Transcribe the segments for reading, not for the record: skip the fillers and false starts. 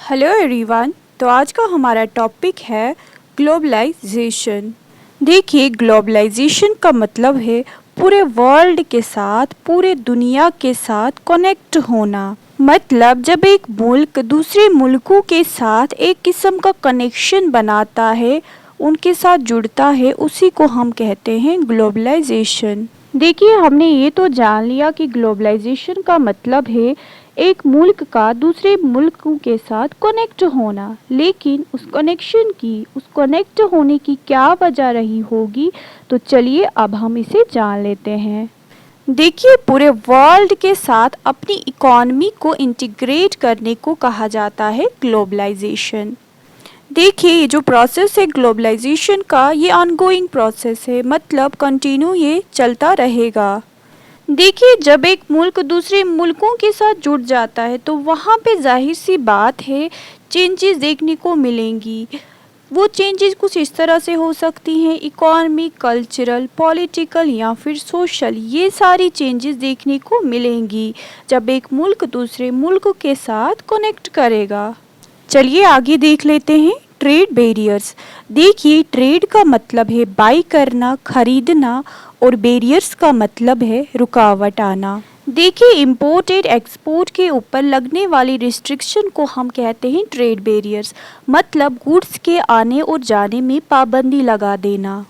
Hello everyone. तो आज का हमारा टॉपिक है ग्लोबलाइजेशन। देखिए, ग्लोबलाइजेशन का मतलब है पूरे वर्ल्ड के साथ, पूरे दुनिया के साथ कनेक्ट होना। मतलब जब एक मुल्क दूसरे मुल्कों के साथ एक किस्म का कनेक्शन बनाता है, उनके साथ जुड़ता है, उसी को हम कहते हैं ग्लोबलाइजेशन। देखिए, हमने ये तो जान लिया कि ग्लोबलाइजेशन का मतलब है एक मुल्क का दूसरे मुल्कों के साथ कनेक्ट होना, लेकिन उस कनेक्ट होने की क्या वजह रही होगी, तो चलिए अब हम इसे जान लेते हैं। देखिए, पूरे वर्ल्ड के साथ अपनी इकॉनमी को इंटीग्रेट करने को कहा जाता है ग्लोबलाइजेशन। देखिए, ये जो प्रोसेस है ग्लोबलाइजेशन का, ये ऑनगोइंग प्रोसेस है, मतलब कंटिन्यू ये चलता रहेगा। देखिए, जब एक मुल्क दूसरे मुल्कों के साथ जुड़ जाता है तो वहाँ पे जाहिर सी बात है चेंजेस देखने को मिलेंगी। वो चेंजेस कुछ इस तरह से हो सकती हैं, इकोनॉमिक, कल्चरल, पॉलिटिकल या फिर सोशल। ये सारी चेंजेस देखने को मिलेंगी जब एक मुल्क दूसरे मुल्क के साथ कनेक्ट करेगा। चलिए आगे देख लेते हैं ट्रेड बैरियर्स। देखिए, ट्रेड का मतलब है बाई करना, खरीदना, और बैरियर्स का मतलब है रुकावट आना। देखिए, इंपोर्ट एंड एक्सपोर्ट के ऊपर लगने वाली रिस्ट्रिक्शन को हम कहते हैं ट्रेड बैरियर्स, मतलब गुड्स के आने और जाने में पाबंदी लगा देना।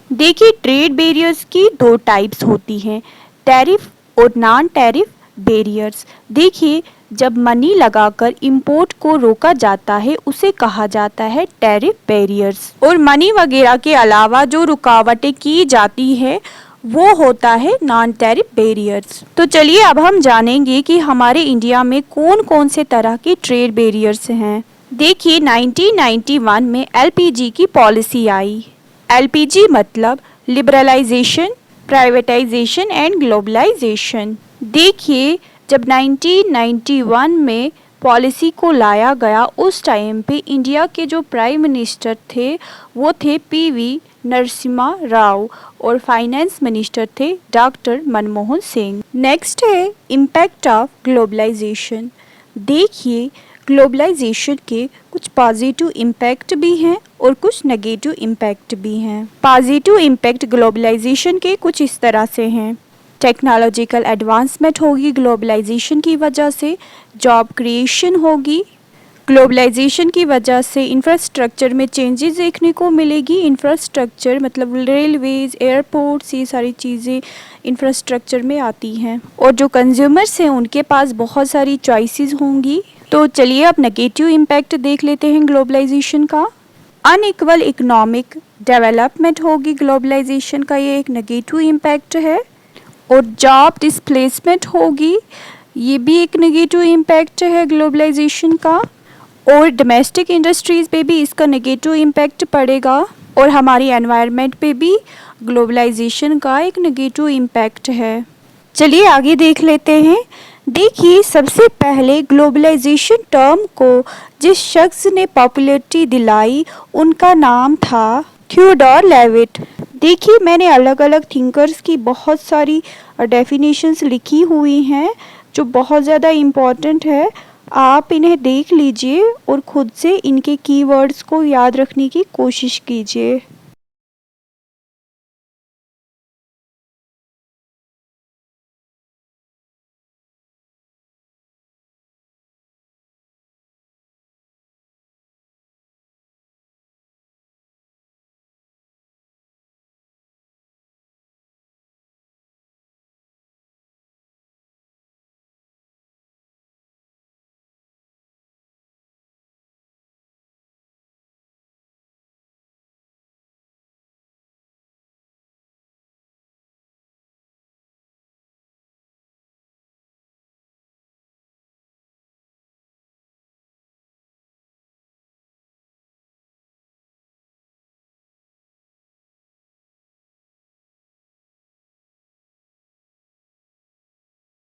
देखिए, ट्रेड बैरियर्स की दो टाइप्स होती हैं, टैरिफ और नॉन टैरिफ बैरियर्स। देखिए, जब मनी लगाकर इंपोर्ट को रोका जाता है उसे कहा जाता है टैरिफ बैरियर्स, और मनी वगैरह के अलावा जो रुकावटें की जाती है वो होता है नॉन टैरिफ बैरियर्स। तो चलिए अब हम जानेंगे कि हमारे इंडिया में कौन कौन से तरह के ट्रेड बैरियर्स हैं। देखिए, 1991 में एलपीजी की पॉलिसी आई। एलपीजी मतलब लिबरलाइजेशन, प्राइवेटाइजेशन एंड ग्लोबलाइजेशन। देखिए, जब 1991 में पॉलिसी को लाया गया, उस टाइम पे इंडिया के जो प्राइम मिनिस्टर थे वो थे पीवी नरसिम्हा राव, और फाइनेंस मिनिस्टर थे डॉक्टर मनमोहन सिंह। नेक्स्ट है इम्पैक्ट ऑफ ग्लोबलाइजेशन। देखिए, ग्लोबलाइजेशन के कुछ पॉजिटिव इम्पैक्ट भी हैं और कुछ नेगेटिव इम्पैक्ट भी हैं। पॉजिटिव इम्पैक्ट ग्लोबलाइजेशन के कुछ इस तरह से हैं। टेक्नोलॉजिकल एडवांसमेंट होगी ग्लोबलाइजेशन की वजह से, जॉब क्रिएशन होगी ग्लोबलाइजेशन की वजह से, इंफ्रास्ट्रक्चर में चेंजेस देखने को मिलेगी। इंफ्रास्ट्रक्चर मतलब रेलवेज, एयरपोर्ट्स, ये सारी चीज़ें इंफ्रास्ट्रक्चर में आती हैं। और जो कंज्यूमर्स हैं उनके पास बहुत सारी चॉइसेस होंगी। तो चलिए अब नेगेटिव इम्पैक्ट देख लेते हैं ग्लोबलाइजेशन का। अनइक्वल इकोनॉमिक डेवलपमेंट होगी ग्लोबलाइजेशन का, ये एक नेगेटिव इम्पैक्ट है। और जॉब डिस्प्लेसमेंट होगी, ये भी एक नेगेटिव इम्पैक्ट है ग्लोबलाइजेशन का। और डोमेस्टिक इंडस्ट्रीज़ पे भी इसका नेगेटिव इम्पैक्ट पड़ेगा, और हमारी एनवायरनमेंट पे भी ग्लोबलाइजेशन का एक नेगेटिव इम्पैक्ट है। चलिए आगे देख लेते हैं। देखिए, सबसे पहले ग्लोबलाइजेशन टर्म को जिस शख्स ने पॉपुलैरिटी दिलाई उनका नाम था थियोडोर लेविट। देखिए, मैंने अलग अलग थिंकर्स की बहुत सारी डेफिनेशंस लिखी हुई हैं जो बहुत ज़्यादा इम्पॉर्टेंट है। आप इन्हें देख लीजिए और ख़ुद से इनके कीवर्ड्स को याद रखने की कोशिश कीजिए।